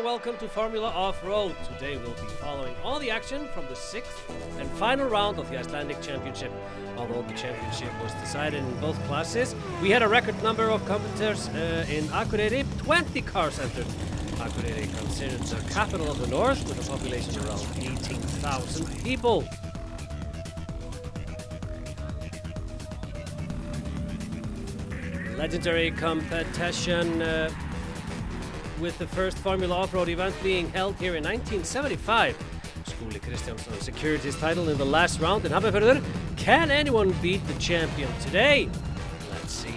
welcome to Formula Off-Road. Today we'll be following all the action from the 6th and final round of the Icelandic Championship. Although the championship was decided in both classes, we had a record number of competitors in Akureyri. 20 cars entered. Akureyri considered the capital of the north with a population of around 18,000 people. Legendary competition with the first Formula Off-Road event being held here in 1975. Skúli Kristjánsson secured his title in the last round in Hafnarfjörður. Can anyone beat the champion today? Let's see.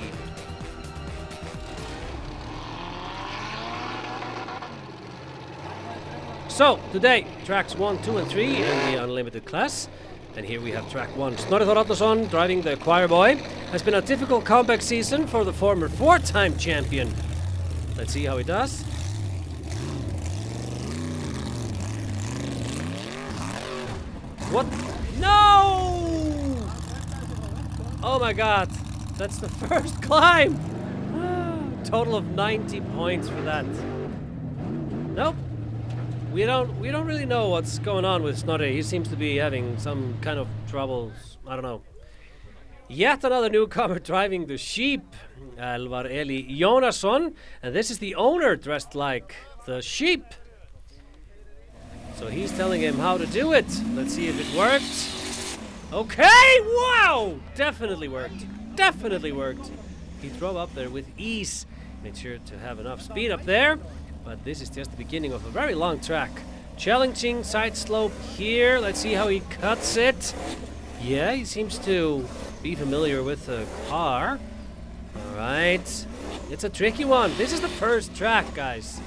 So, today, tracks 1, 2 and 3 in the unlimited class. And here we have track 1. Snorri Þór Árnason, driving the choir boy. Has been a difficult comeback season for the former 4-time champion. Let's see how he does. What? No! Oh my god. That's the first climb. Total of 90 points for that. Nope. We don't really know what's going on with Snorri. He seems to be having some kind of troubles. I don't know. Yet another newcomer driving the sheep, Elvar Eli Jónasson, and this is the owner dressed like the sheep. So he's telling him how to do it. Let's see if it worked. Okay, wow! Definitely worked. Definitely worked. He drove up there with ease. Made sure to have enough speed up there. But this is just the beginning of a very long track. Challenging side slope here. Let's see how he cuts it. Yeah, he seems to be familiar with the car. All right. It's a tricky one. This is the first track, guys.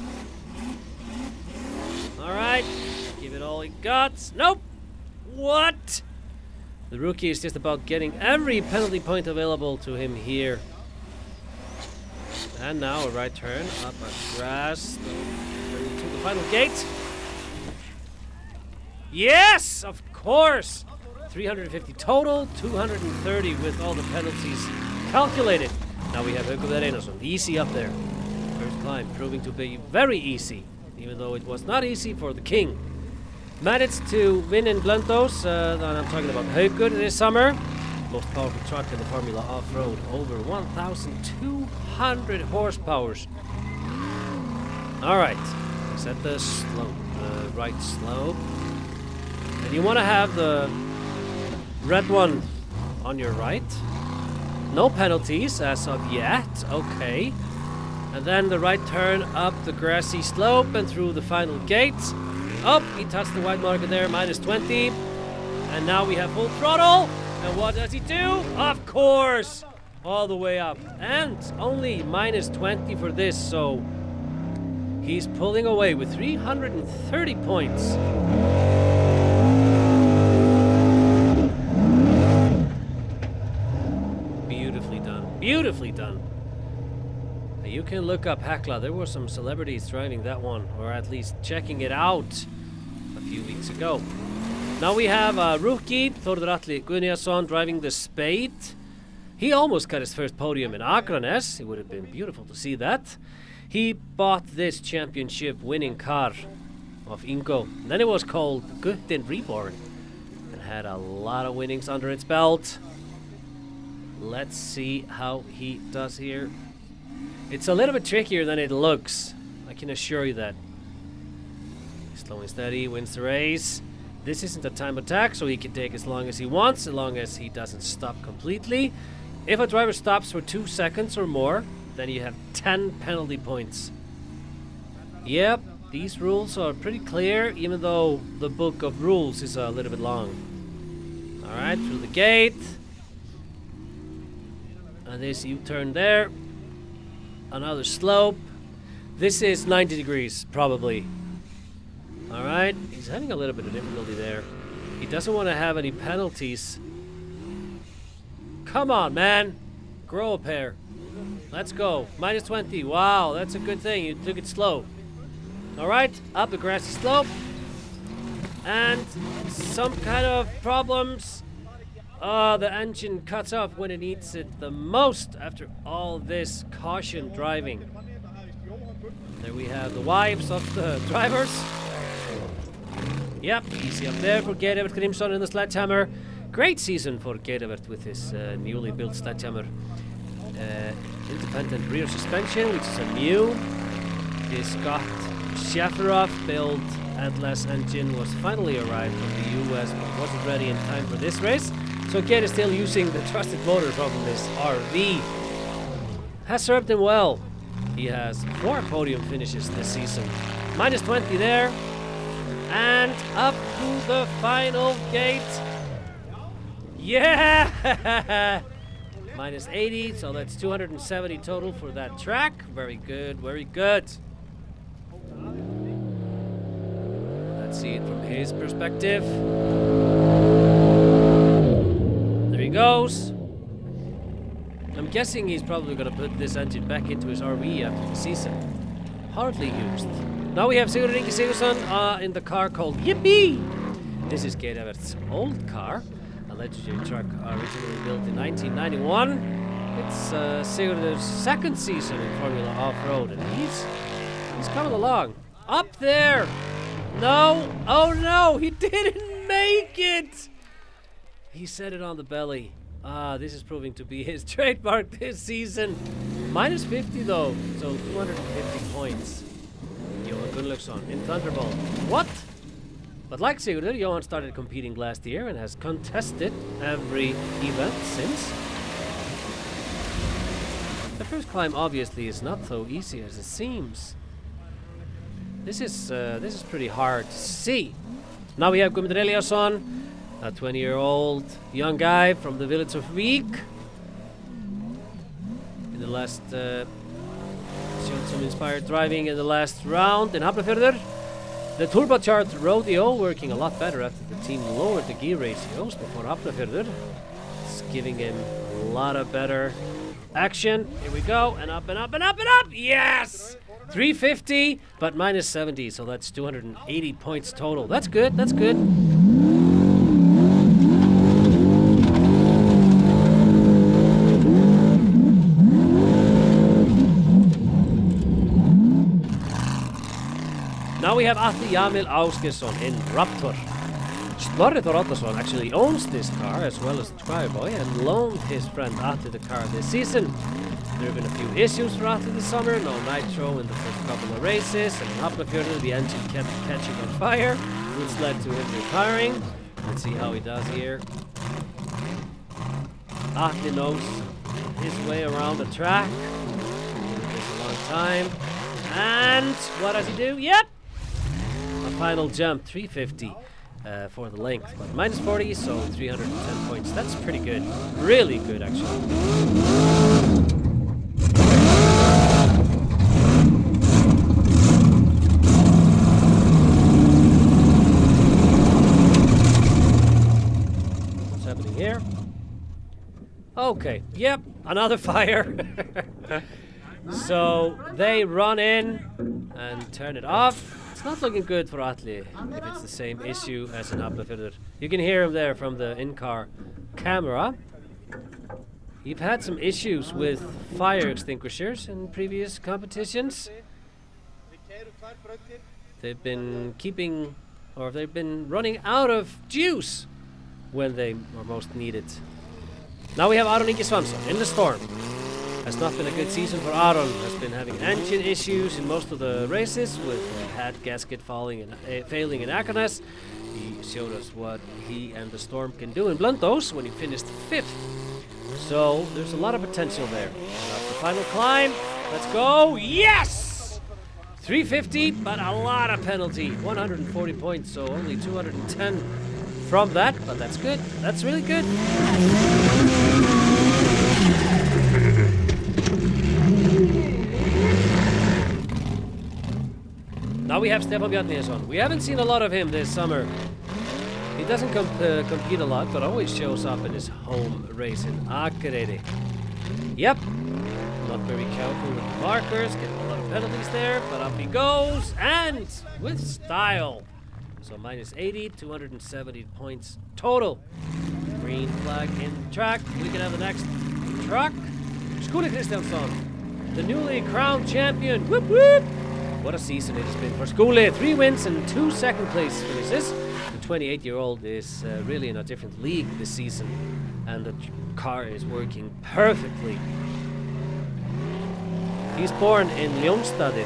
All right. Give it all he got. Nope. What? The rookie is just about getting every penalty point available to him here. And now a right turn up at grass to the final gate. Yes, of course. 350 total, 230 with all the penalties calculated. Now we have Haukur Einarsson, easy up there. First climb proving to be very easy, even though it was not easy for the king. Managed to win in Blönduós, and I'm talking about Haukur this summer. Most powerful truck in the Formula Off-Road, over 1,200 horsepower. All right, set the slope, the right slope. And you want to have the red one on your right. No penalties as of yet, okay. And then the right turn up the grassy slope and through the final gate. Oh, he touched the white marker there, -20. And now we have full throttle. And what does he do? Of course, all the way up. And only -20 for this, so he's pulling away with 330 points. Beautifully done, beautifully done. You can look up Hekla. There were some celebrities driving that one, or at least checking it out a few weeks ago. Now we have a rookie, Þórður Atli Guðnason, driving the Spade. He almost got his first podium in Akranes. It would have been beautiful to see that. He bought this championship winning car of Ingo. Then it was called Guttin Reborn and had a lot of winnings under its belt. Let's see how he does here. It's a little bit trickier than it looks. I can assure you that. Slow and steady, wins the race. This isn't a time attack, so he can take as long as he wants, as long as he doesn't stop completely. If a driver stops for 2 seconds or more, then you have 10 penalty points. Yep, these rules are pretty clear, even though the book of rules is a little bit long. Alright, through the gate. And this U-turn there. Another slope. This is 90 degrees, probably. Alright, he's having a little bit of difficulty there. He doesn't want to have any penalties. Come on, man. Grow a pair. Let's go. -20. Wow, that's a good thing. You took it slow. Alright, up the grassy slope. And some kind of problems. The engine cuts off when it needs it the most after all this caution driving. There we have the wives of the drivers. Yep, easy up there for Geirivert Grimsson in the Sledgehammer. Great season for Geirivert with his newly built Sledgehammer. Independent rear suspension, which is a new. The Scott Shafferoff built Atlas engine was finally arrived from the US, but wasn't ready in time for this race. So Geir is still using the trusted motor from this RV. Has served him well. He has 4 podium finishes this season. Minus 20 there. And up to the final gate. Yeah! Minus 80, so that's 270 total for that track. Very good, very good. Let's see it from his perspective. There he goes. I'm guessing he's probably going to put this engine back into his RV after the season. Hardly used. Now we have Sigurður Ingi Sigurðsson in the car called Yippee! This is Geirivert's old car, a legendary truck originally built in 1991. It's Sigurdur's second season in Formula Offroad, and he's coming along. Up there! No! Oh no! He didn't make it! He set it on the belly. This is proving to be his trademark this season. Minus 50 though, so 250 points. Johan Gunnlaugsson in Thunderbolt. What? But like Sigurdur, Johan started competing last year and has contested every event since. The first climb obviously is not so easy as it seems. This is pretty hard to see. Now we have Guðmundur Eliasson, a 20-year-old young guy from the village of Vík. In the last, showed some inspired driving in the last round in Hafnarfjörður. The turbocharged rodeo working a lot better after the team lowered the gear ratios before Hafnarfjörður. It's giving him a lot of better action. Here we go, and up and up and up and up. Yes! 350, but minus 70, so that's 280 points total. That's good, that's good. Now we have Atli Jamil Ásgeirsson in Raptor. Snorri Þór Árnason actually owns this car as well as the Choir Boy and loaned his friend Atli the car this season. There have been a few issues for Atli this summer, no nitro in the first couple of races, and in Hafnarfjörður the engine kept catching on fire, which led to him retiring. Let's see how he does here. Atli knows his way around the track. It takes a long time. And what does he do? Yep! A final jump, 350 for the length, but minus 40, so 310 points. That's pretty good. Really good, actually. Here. Okay, yep, another fire. So they run in and turn it off. It's not looking good for Atli if it's the same issue as in Hafnarfjörður. You can hear him there from the in-car camera. You've had some issues with fire extinguishers in previous competitions. They've been they've been running out of juice when they are most needed. Now we have Aron Ingi Svansson in the Storm. Has not been a good season for Aron. Has been having engine issues in most of the races with the head gasket failing in Akranes. He showed us what he and the Storm can do in Blönduós when he finished 5th. So there's a lot of potential there. That's the final climb. Let's go. Yes! 350, but a lot of penalty. 140 points, so only 210 from that, but that's good. That's really good. Now we have Stefán Bjarnason. We haven't seen a lot of him this summer. He doesn't compete a lot, but always shows up in his home race in Akureyri. Yep, not very careful with the markers, getting a lot of penalties there, but up he goes, and with style. So minus 80, 270 points total. Green flag in the track. We can have the next truck. Skúli Kristjánsson the newly crowned champion. Whoop whoop! What a season it has been for Skule. 3 wins and 2 second place finishes. The 28-year-old is really in a different league this season, and the car is working perfectly. He's born in Ljómstaðir.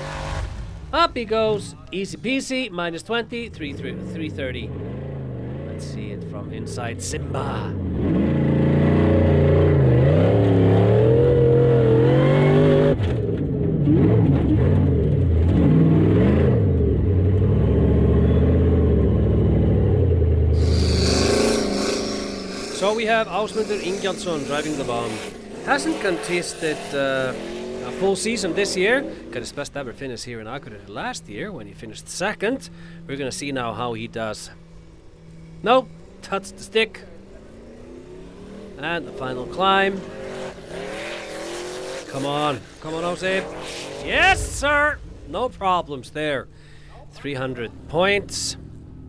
Up he goes, easy peasy, minus 20, 330. Let's see it from inside Simba. So we have Ásmundur Ingjaldsson driving the bomb. Hasn't contested a full season this year. Got his best ever finish here in Akureyri last year when he finished second. We're gonna see now how he does. Nope, touched the stick. And the final climb. Come on, Jose. Yes, sir. No problems there. 300 points,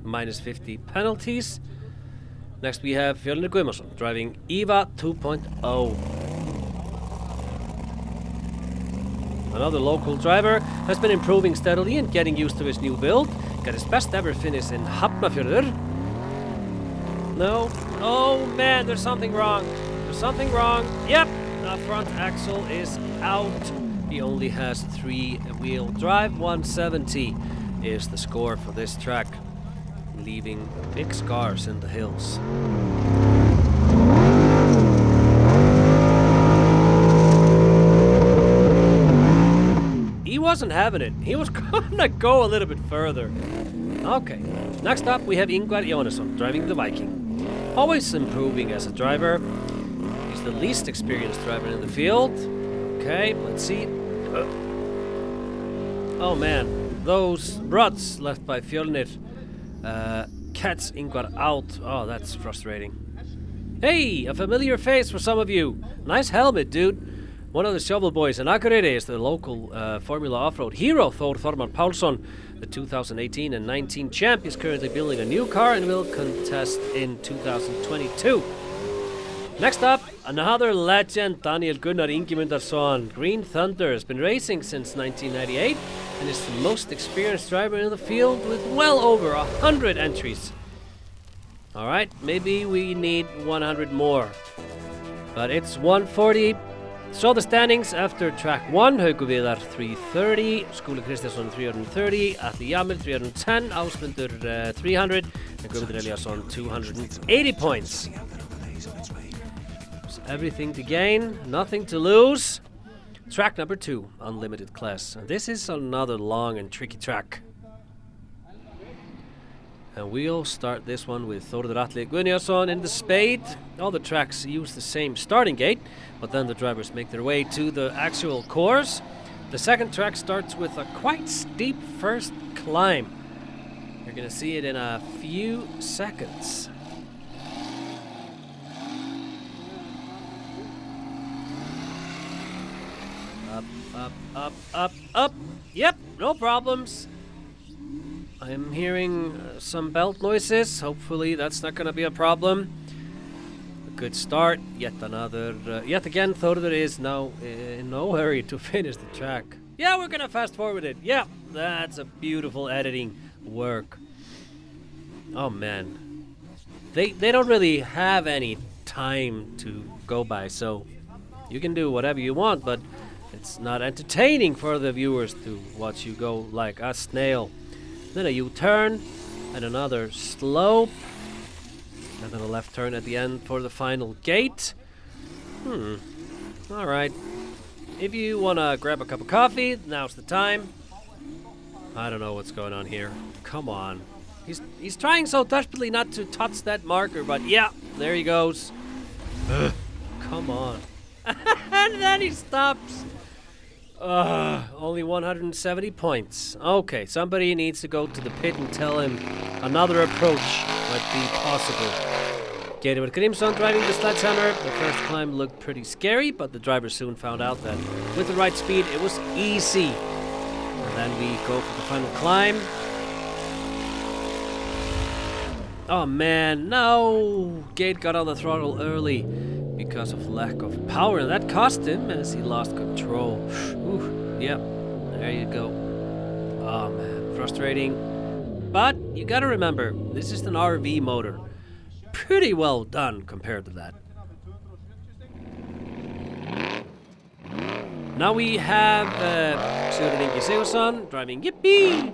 minus 50 penalties. Next we have Fjölnir Guðmarsson driving EVA 2.0. Another local driver has been improving steadily and getting used to his new build. Got his best ever finish in Hafnarfjörður. No. Oh man, there's something wrong. Yep, the front axle is out. He only has 3-wheel drive. 170 is the score for this track, leaving big scars in the hills. He wasn't having it. He was gonna go a little bit further. Okay, next up we have Ingvar Jónasson driving the Viking. Always improving as a driver. He's the least experienced driver in the field. Okay, let's see. Oh man, those ruts left by Fjölnir catch Ingvar out. Oh, that's frustrating. Hey, a familiar face for some of you. Nice helmet, dude. One of the shovel boys in Akureyri is the local Formula Offroad hero, Thor Thormann Pálsson. The 2018 and 19 champ is currently building a new car and will contest in 2022. Next up, another legend, Daniel Gunnar Ingimundarson. Green Thunder has been racing since 1998 and is the most experienced driver in the field with well over 100 entries. Alright, maybe we need 100 more. But it's 140. So the standings after track 1, Haukur Viðar 330, Skúli Kristjánsson 330, Atli Jamil 310, Ásmundur 300, and Guðmundur Elíasson 280 points. So everything to gain, nothing to lose. Track number 2, Unlimited class. And this is another long and tricky track. And we'll start this one with Þórður Atli Guðnason in the spade. All the tracks use the same starting gate, but then the drivers make their way to the actual course. The second track starts with a quite steep first climb. You're gonna see it in a few seconds. Up. Yep, no problems. I'm hearing some belt noises. Hopefully that's not going to be a problem. A good start. Yet again, Þórður is now in no hurry to finish the track. Yeah, we're going to fast forward it. Yeah, that's a beautiful editing work. Oh man. They don't really have any time to go by, so you can do whatever you want, but it's not entertaining for the viewers to watch you go like a snail. Then a U-turn, and another slope, and then a left turn at the end for the final gate. Alright. If you want to grab a cup of coffee, now's the time. I don't know what's going on here. Come on. He's trying so desperately not to touch that marker, but yeah, there he goes. Come on. And then he stops. Only 170 points. Okay, somebody needs to go to the pit and tell him another approach might be possible. Geirivard Grímsson driving the sledgehammer. The first climb looked pretty scary, but the driver soon found out that with the right speed it was easy. And then we go for the final climb. Oh man, no! Gate got on the throttle early. because of lack of power. And that cost him as he lost control. Ooh, yep, there you go. Oh man, frustrating. But you gotta remember, this is an RV motor. Pretty well done compared to that. Now we have Sigurður Sigurðsson driving Yippee!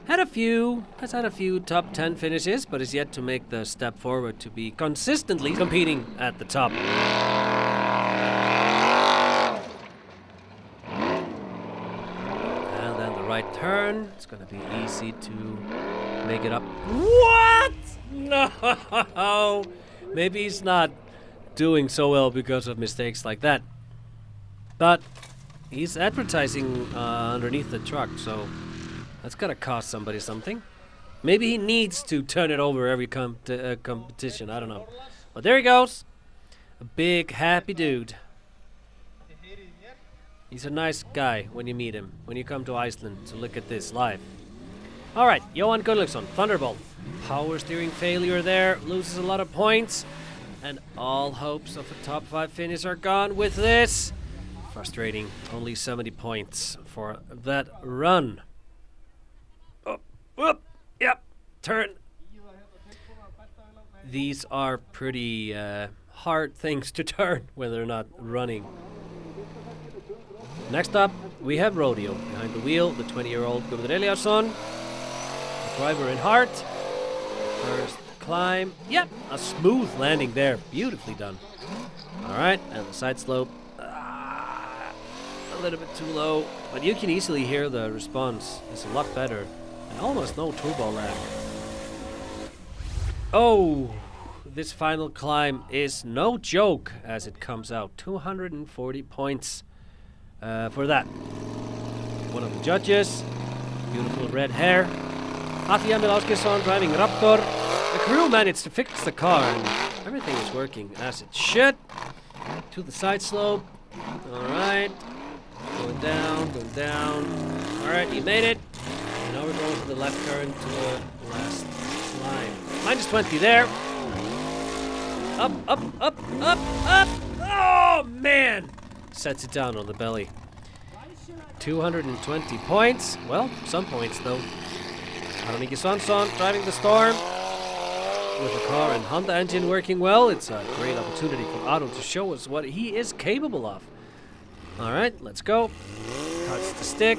Has had a few top 10 finishes, but is yet to make the step forward to be consistently competing at the top. And then the right turn. It's gonna be easy to make it up. What? No! Maybe he's not doing so well because of mistakes like that. But he's advertising underneath the truck, so that's gotta cost somebody something. Maybe he needs to turn it over every competition, I don't know. But there he goes. A big, happy dude. He's a nice guy when you meet him, when you come to Iceland to look at this live. Alright, Johan Gunnlaugsson, Thunderbolt. Power steering failure there, loses a lot of points. And all hopes of a top 5 finish are gone with this. Frustrating, only 70 points for that run. Up, yep, turn. These are pretty hard things to turn when they're not running. Next up, we have Rodeo. Behind the wheel, the 20-year-old Guðmundur Eliasson. The driver in heart. First climb. Yep, a smooth landing there. Beautifully done. Alright, and the side slope. A little bit too low, but you can easily hear the response. It's a lot better. And almost no turbo lag. Oh, this final climb is no joke as it comes out. 240 points for that. One of the judges, beautiful red hair. Atli Emil Ásgeirsson driving Raptor. The crew managed to fix the car and everything is working as it should. To the side slope. Alright. Going down. Alright, he made it. And now we're going to the left turn to the last climb. Minus 20 there. Up. Oh, man! Sets it down on the belly. 220 points. Well, some points, though. Aron Ingi Svansson driving the Storm. With the car and Honda engine working well, it's a great opportunity for Aron to show us what he is capable of. Alright, let's go. Cuts the stick.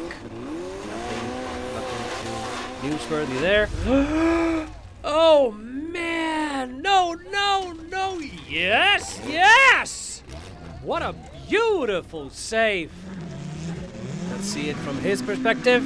Nothing too newsworthy there. Oh man! No! Yes! What a beautiful save! Let's see it from his perspective.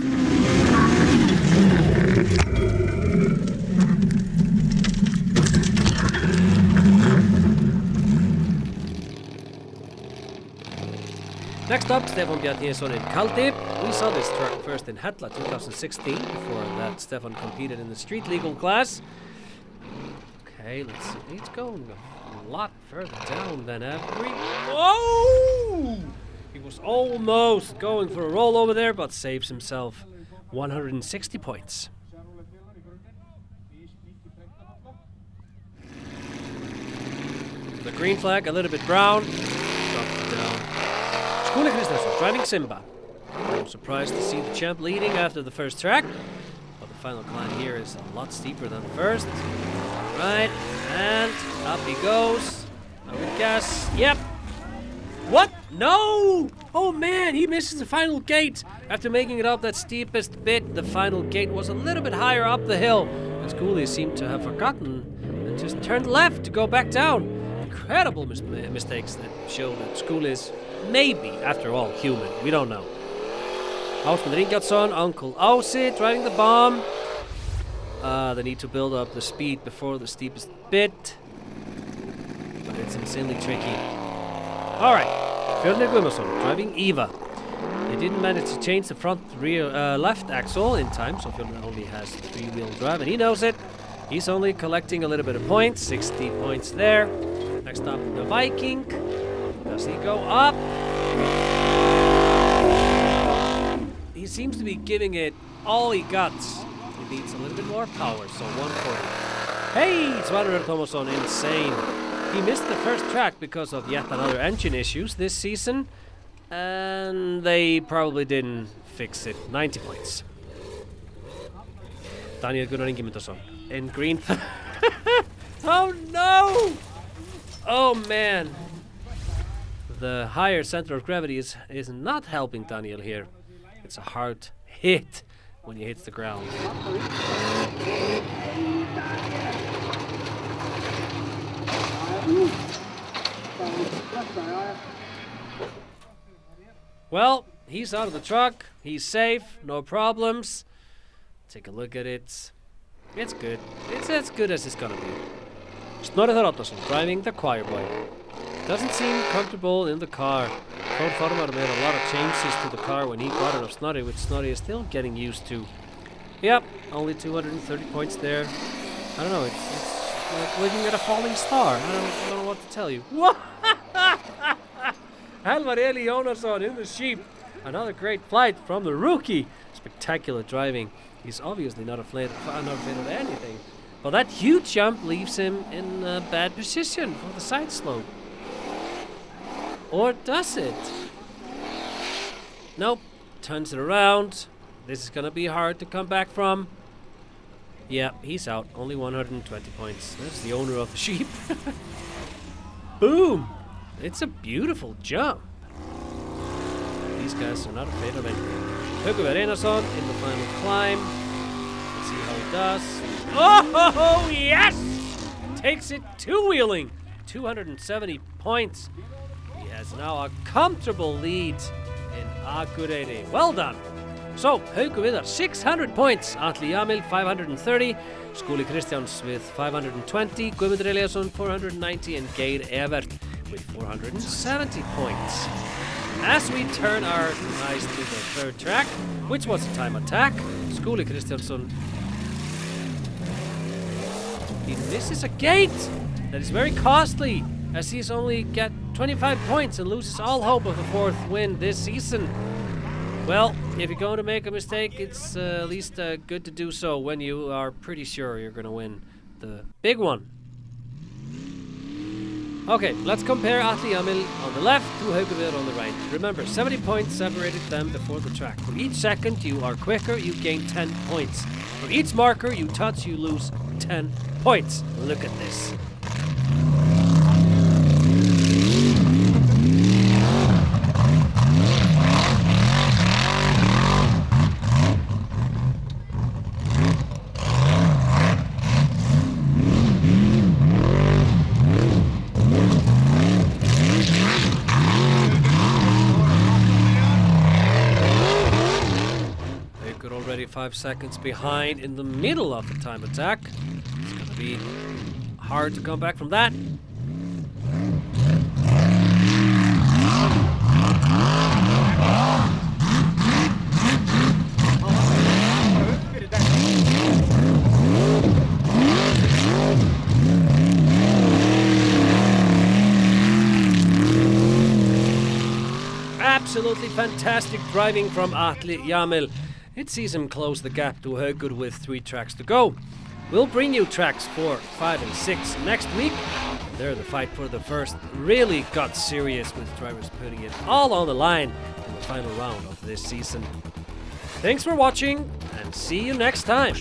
Next up, Stefán Bjarnason in Kaldi. We saw this truck first in Hella 2016. Before that, Stefan competed in the street legal class. Okay, let's see. It's going a lot further down than every... Oh! He was almost going for a roll over there, but saves himself 160 points. The green flag, a little bit brown. Drops it down. Skúli Kristjánsson driving Simba. I'm surprised to see the champ leading after the first track, but the final climb here is a lot steeper than the first. Right, and up he goes. I would guess. Yep. What? No! Oh man, he misses the final gate. After making it up that steepest bit, the final gate was a little bit higher up the hill, and Skúli seemed to have forgotten and just turned left to go back down. Incredible mistakes that show that Skúli is maybe, after all, human. We don't know. Ásmundur Ingarsson, Uncle Ási driving the bomb. They need to build up the speed before the steepest bit. But it's insanely tricky. Alright, Fjölnir Guðmundsson driving Eva. They didn't manage to change the front rear left axle in time, so Fjölnir only has 3-wheel drive, and he knows it. He's only collecting a little bit of points, 60 points there. Next up, the Viking. Does he go up? He seems to be giving it all he got. He needs a little bit more power, so 140. Hey, Svanur Thomasson, insane. He missed the first track because of yet another engine issues this season, and they probably didn't fix it. 90 points. Daniel Gunnar Ingimundarsson in green. Oh no! Oh man! The higher center of gravity is not helping Daniel here. It's a hard hit when he hits the ground. Well, he's out of the truck. He's safe. No problems. Take a look at it. It's good. It's as good as it's gonna be. Snorri Þór Árnason driving the choir boy. Doesn't seem comfortable in the car. Thor Thormar made a lot of changes to the car when he got it of Snorri, which Snorri is still getting used to. Yep, only 230 points there. I don't know, it's like looking at a falling star. I don't know what to tell you. Elvar Eli Jónasson in the Sheep. Another great flight from the rookie. Spectacular driving. He's obviously not afraid of anything. But that huge jump leaves him in a bad position for the side slope. Or does it? Nope. Turns it around. This is gonna be hard to come back from. Yeah, he's out. Only 120 points. That's the owner of the Sheep. Boom! It's a beautiful jump. These guys are not afraid of anything. Haukur Einarsson in the final climb. Let's see how he does. Oh, yes! Takes it two-wheeling. 270 points. He has now a comfortable lead in Akureyri. Well done. So, Haukur Viðar, 600 points. Atli Jamil, 530. Skúli Kristjáns with 520. Guðmundur Eliasson, 490. And Geir Evert with 470 points. As we turn our eyes to the third track, which was a time attack, Skúli Kristjánsson, he misses a gate that is very costly, as he's only got 25 points and loses all hope of a fourth win this season. Well, if you're going to make a mistake, it's at least good to do so when you are pretty sure you're going to win the big one. Okay, let's compare Atli Jamil on the left to Haukur Viðar on the right. Remember, 70 points separated them before the track. For each second you are quicker, you gain 10 points. For each marker you touch, you lose 10 points. Look at this. Already 5 seconds behind in the middle of the time attack. It's going to be hard to come back from that. Absolutely fantastic driving from Atli Jamil. It sees him close the gap to Haukur with 3 tracks to go. We'll bring you tracks 4, 5 and 6 next week. There the fight for the first really got serious, with drivers putting it all on the line in the final round of this season. Thanks for watching and see you next time.